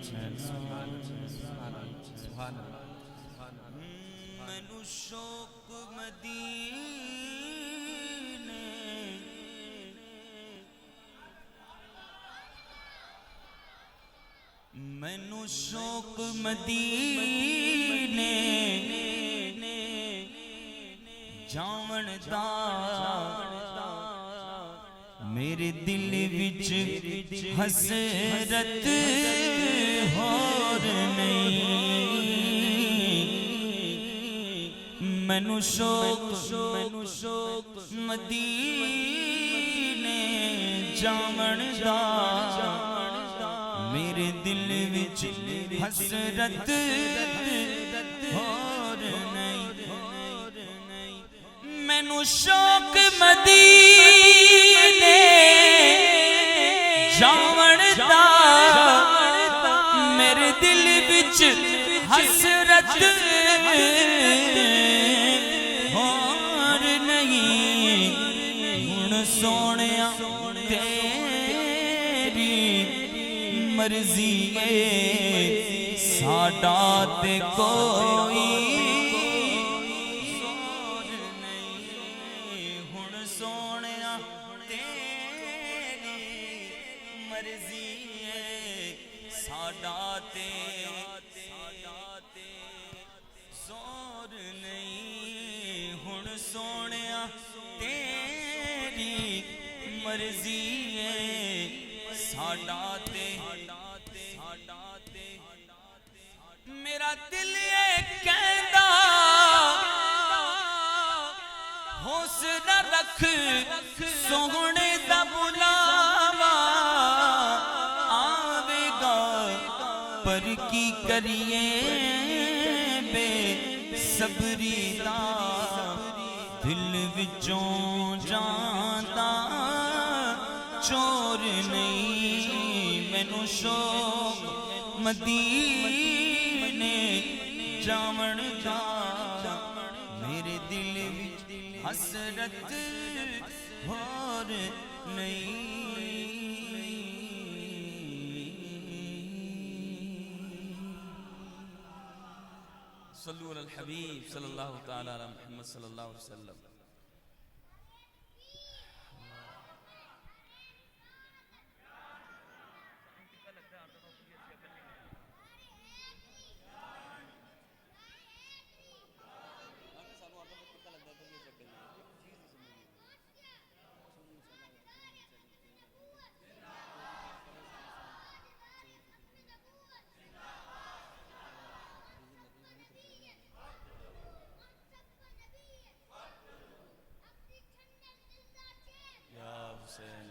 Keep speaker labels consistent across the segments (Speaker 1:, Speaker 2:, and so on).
Speaker 1: حسین سبحان اللہ مینوں شوق مدینے مینوں شوق مدینے جاون دا میرے دل وچ حسرت ہور نہیں مینوں شوق مدینے جاون دا میرے دل وچ حسرت ہور نہیں مینوں شوق مدینے جاون دا میرے دل وچ حسرت ہور نہیں ہن سونیا تیری مرضی ہے ساڈا تے کوئی ساڈا تے زور نہیں ہن سونیا تیری مرضی ہے ساڈا تے میرا دل یہ کہندا حوصلہ رکھ سونے دا بلاوا پر کی کریے بے صبری دا دل وچوں جاندا چور نہیں مینوں شوق مدینے جاون دا میرے دل وچ حسرت ہور نہیں صلو علی الحبیب صلی اللہ تعالی علی محمد صلی اللہ علیہ وسلم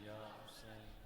Speaker 1: یا حسین